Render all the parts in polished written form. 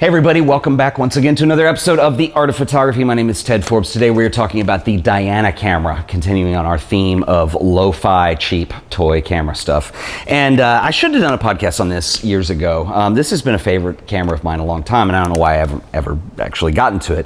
Hey everybody, welcome back once again to another episode of The Art of Photography. My name is Ted Forbes. Today we are talking about the Diana camera, continuing on our theme of lo-fi, cheap toy camera stuff. And I should have done a podcast on this years ago. This has been a favorite camera of mine a long time, and I don't know why I haven't ever actually gotten to it.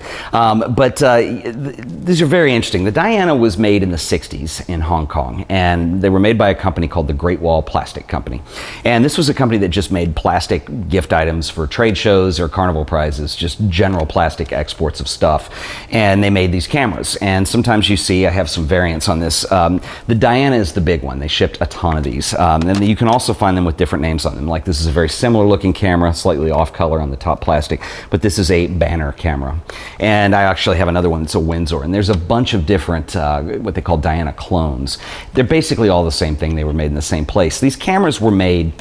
These are very interesting. The Diana was made in the 60s in Hong Kong, and they were made by a company called the Great Wall Plastic Company. And this was a company that just made plastic gift items for trade shows or carnival prizes, just general plastic exports of stuff. And they made these cameras. And sometimes you see, I have some variants on this. The Diana is the big one. They shipped a ton of these. And you can also find them with different names on them. Like this is a very similar looking camera, slightly off color on the top plastic, but this is a banner camera. And I actually have another one that's a Windsor. And there's a bunch of different, what they call Diana clones. They're basically all the same thing. They were made in the same place. These cameras were made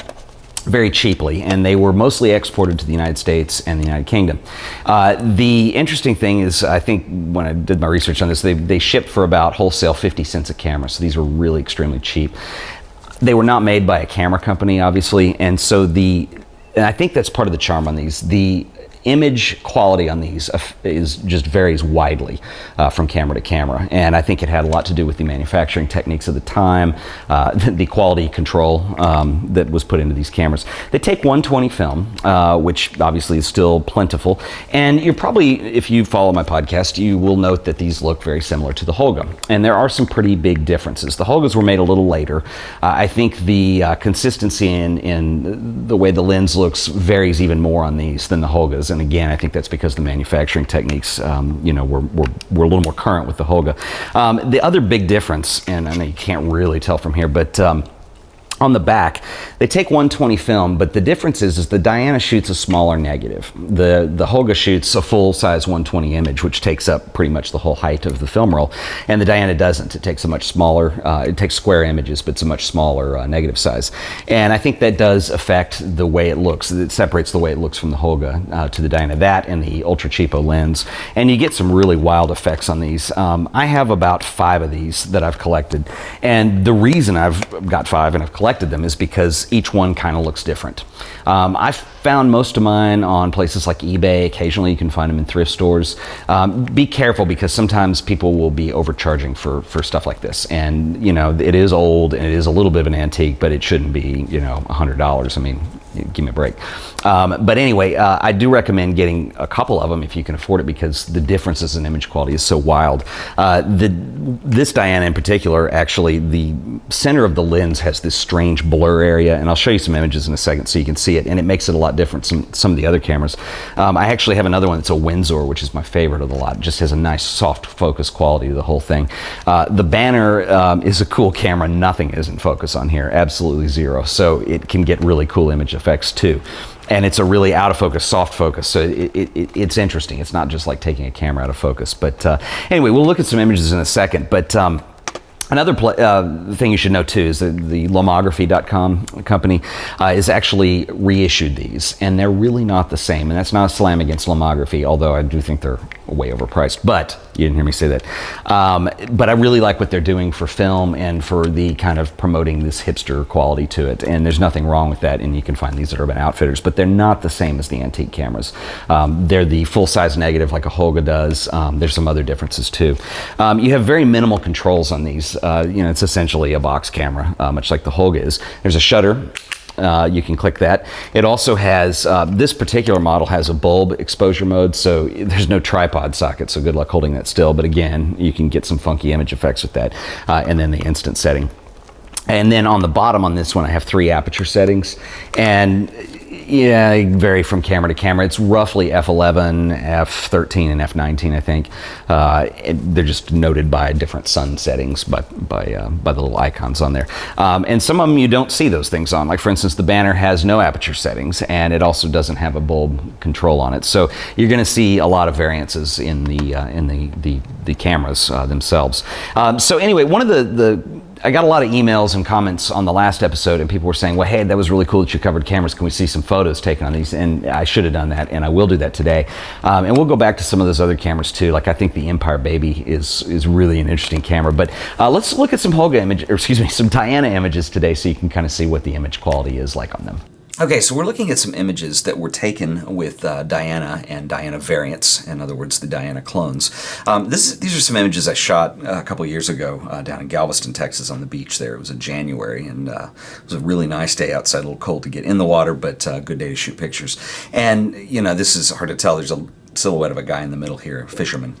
very cheaply, and they were mostly exported to the United States and the United Kingdom. The interesting thing is, I think when I did my research on this, they shipped for about wholesale 50 cents a camera, so these were really extremely cheap. They were not made by a camera company, obviously, and so and I think that's part of the charm on these. The image quality on these just varies widely from camera to camera, and I think it had a lot to do with the manufacturing techniques of the time, the quality control that was put into these cameras. They take 120 film, which obviously is still plentiful, and you're probably, if you follow my podcast, you will note that these look very similar to the Holga, and there are some pretty big differences. The Holgas were made a little later. I think the consistency in the way the lens looks varies even more on these than the Holgas. And again, I think that's because the manufacturing techniques, were a little more current with the Holga. The other big difference, and I know you can't really tell from here, but on the back, they take 120 film, but the difference is the Diana shoots a smaller negative. The Holga shoots a full-size 120 image, which takes up pretty much the whole height of the film roll, and the Diana doesn't. It takes a much smaller, it takes square images, but it's a much smaller negative size. And I think that does affect the way it looks. It separates the way it looks from the Holga to the Diana, that and the ultra cheapo lens. And you get some really wild effects on these. I have about 5 of these that I've collected, and the reason I've got 5 and I've collected them is because each one kind of looks different. I've found most of mine on places like eBay. Occasionally you can find them in thrift stores. Be careful, because sometimes people will be overcharging for stuff like this. And it is old and it is a little bit of an antique, but it shouldn't be $100. I mean, give me a break. But anyway, I do recommend getting a couple of them if you can afford it, because the differences in image quality is so wild. This Diana in particular, actually, the center of the lens has this strange blur area, and I'll show you some images in a second so you can see it, and it makes it a lot different from some of the other cameras. I actually have another one that's a Windsor, which is my favorite of the lot. It just has a nice soft focus quality to the whole thing. The Banner is a cool camera. Nothing is in focus on here, absolutely zero, so it can get really cool image effects too. And it's a really out of focus, soft focus, so it's interesting. It's not just like taking a camera out of focus. But anyway, we'll look at some images in a second. But another thing you should know too is that the Lomography.com company is actually reissued these, and they're really not the same. And that's not a slam against Lomography, although I do think they're way overpriced. But you didn't hear me say that. But I really like what they're doing for film and for the kind of promoting this hipster quality to it. And there's nothing wrong with that. And you can find these at Urban Outfitters, but they're not the same as the antique cameras. They're the full-size negative like a Holga does. There's some other differences too. You have very minimal controls on these. It's essentially a box camera, much like the Holga is. There's a shutter. You can click that. It also has, this particular model has a bulb exposure mode, so there's no tripod socket, so good luck holding that still. But again, you can get some funky image effects with that. And then the instant setting. And then on the bottom on this one, I have 3 aperture settings. And yeah, they vary from camera to camera. It's roughly f11, f13, and f19, I think. They're just noted by different sun settings, but by the little icons on there. And some of them you don't see those things on. Like for instance, the Banner has no aperture settings, and it also doesn't have a bulb control on it. So you're going to see a lot of variances in the cameras themselves. So anyway, one of I got a lot of emails and comments on the last episode, and people were saying, well, hey, that was really cool that you covered cameras. Can we see some photos taken on these? And I should have done that, and I will do that today. And we'll go back to some of those other cameras too. Like I think the Empire Baby is really an interesting camera. But let's look at some some Diana images today so you can kind of see what the image quality is like on them. Okay, so we're looking at some images that were taken with Diana and Diana variants, in other words, the Diana clones. These are some images I shot a couple years ago down in Galveston, Texas on the beach there. It was in January, and it was a really nice day outside, a little cold to get in the water, but a good day to shoot pictures. And, this is hard to tell. There's a silhouette of a guy in the middle here, a fisherman.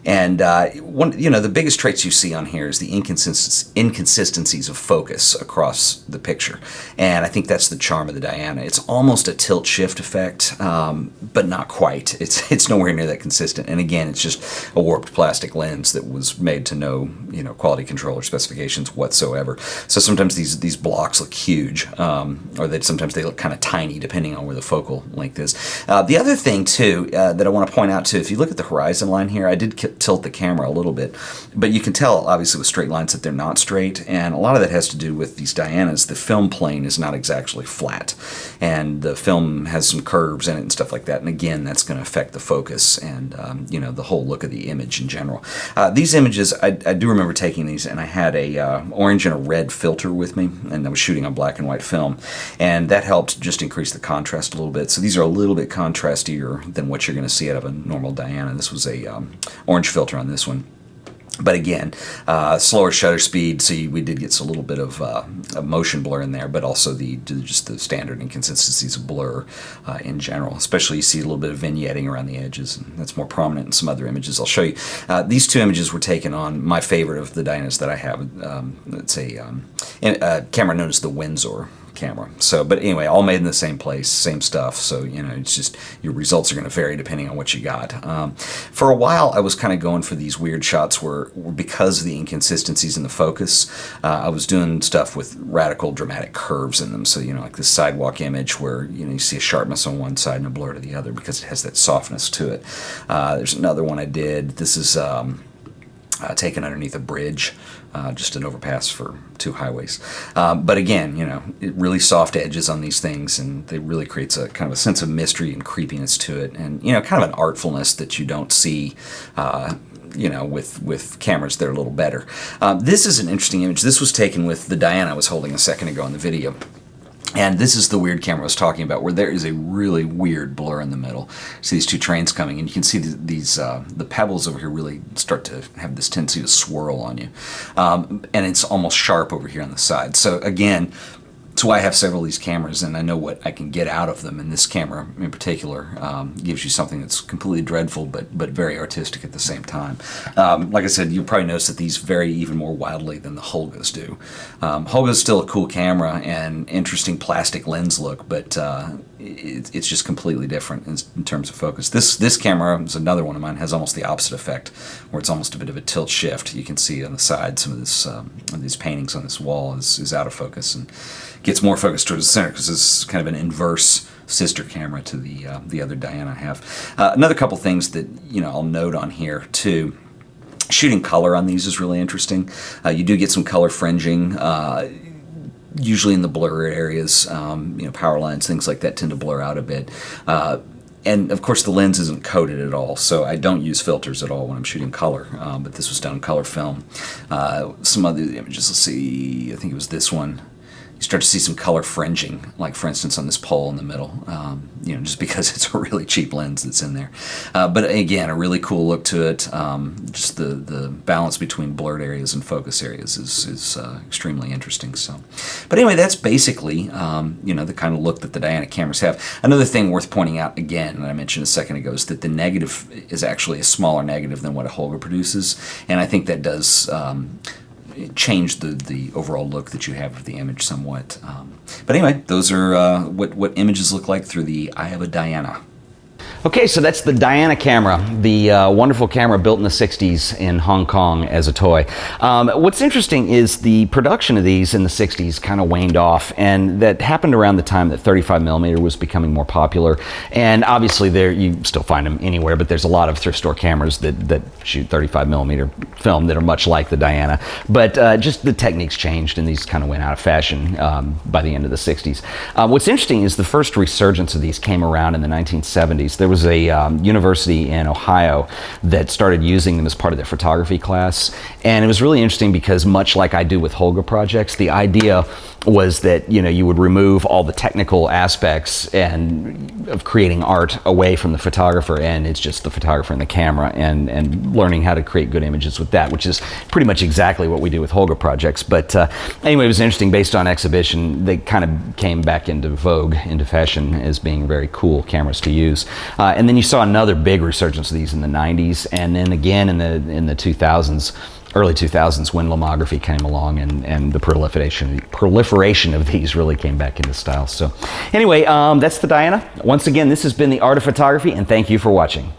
And the biggest traits you see on here is the inconsistencies of focus across the picture. And I think that's the charm of the Diana. It's almost a tilt shift effect, but not quite. It's nowhere near that consistent. And again, it's just a warped plastic lens that was made to no quality control or specifications whatsoever. So sometimes these blocks look huge, or sometimes they look kind of tiny depending on where the focal length is. The other thing too that I want to point out too, if you look at the horizon line here, I did tilt the camera a little bit, but you can tell obviously with straight lines that they're not straight, and a lot of that has to do with these Dianas. The film plane is not exactly flat, and the film has some curves in it and stuff like that, and again that's going to affect the focus and the whole look of the image in general. These images, I do remember taking these, and I had a orange and a red filter with me, and I was shooting on black and white film, and that helped just increase the contrast a little bit. So these are a little bit contrastier than what you're going to see out of a normal Diana. This was a orange filter on this one. But again, slower shutter speed, so we did get a little bit of a motion blur in there, but also just the standard inconsistencies of blur in general. Especially you see a little bit of vignetting around the edges, and that's more prominent in some other images I'll show you. These two images were taken on my favorite of the Dianas that I have. It's a camera known as the Windsor camera. So, but anyway, all made in the same place, same stuff. So, it's just your results are going to vary depending on what you got. For a while, I was kind of going for these weird shots where because of the inconsistencies in the focus, I was doing stuff with radical dramatic curves in them. So, like this sidewalk image where, you see a sharpness on one side and a blur to the other because it has that softness to it. There's another one I did. This is taken underneath a bridge, just an overpass for two highways. But again, really soft edges on these things, and it really creates a kind of a sense of mystery and creepiness to it, and kind of an artfulness that you don't see with cameras that are a little better. This is an interesting image. This was taken with the Diana I was holding a second ago in the video. And this is the weird camera I was talking about, where there is a really weird blur in the middle. See these two trains coming, and you can see the pebbles over here really start to have this tendency to swirl on you. And it's almost sharp over here on the side. So again, that's why I have several of these cameras, and I know what I can get out of them. And this camera in particular gives you something that's completely dreadful, but very artistic at the same time. Like I said, you'll probably notice that these vary even more wildly than the Holgas do. Holga's still a cool camera and interesting plastic lens look, but it's just completely different in terms of focus. This camera is another one of mine, has almost the opposite effect, where it's almost a bit of a tilt shift. You can see on the side some of these paintings on this wall is out of focus and gets more focused towards the center because this is kind of an inverse sister camera to the other Diana I have. Another couple things that I'll note on here too. Shooting color on these is really interesting. You do get some color fringing. Usually in the blur areas, power lines, things like that tend to blur out a bit. And of course the lens isn't coated at all, so I don't use filters at all when I'm shooting color, but this was done in color film. Some other images, let's see, I think it was this one. You start to see some color fringing, like for instance on this pole in the middle, just because it's a really cheap lens that's in there. But again, a really cool look to it. Just the balance between blurred areas and focus areas is extremely interesting. So, but anyway, that's basically the kind of look that the Diana cameras have. Another thing worth pointing out again, and I mentioned a second ago, is that the negative is actually a smaller negative than what a Holga produces, and I think that does change the overall look that you have of the image somewhat. But anyway, those are what images look like through the eye of a Diana. Okay, so that's the Diana camera, the wonderful camera built in the 60s in Hong Kong as a toy. What's interesting is the production of these in the 60s kind of waned off, and that happened around the time that 35mm was becoming more popular. And obviously you still find them anywhere, but there's a lot of thrift store cameras that shoot 35mm film that are much like the Diana. But just the techniques changed, and these kind of went out of fashion by the end of the 60s. What's interesting is the first resurgence of these came around in the 1970s. There was a university in Ohio that started using them as part of their photography class. And it was really interesting because, much like I do with Holga projects, the idea was that, you know, you would remove all the technical aspects and of creating art away from the photographer, and it's just the photographer and the camera, and learning how to create good images with that, which is pretty much exactly what we do with Holga projects. But anyway, it was interesting. Based on exhibition, they kind of came back into vogue, into fashion, as being very cool cameras to use. And then you saw another big resurgence of these in the 90s, and then again in the 2000s, early 2000s, when lomography came along, and the proliferation of these really came back into style. So anyway, that's the Diana. Once again, this has been The Art of Photography, and thank you for watching.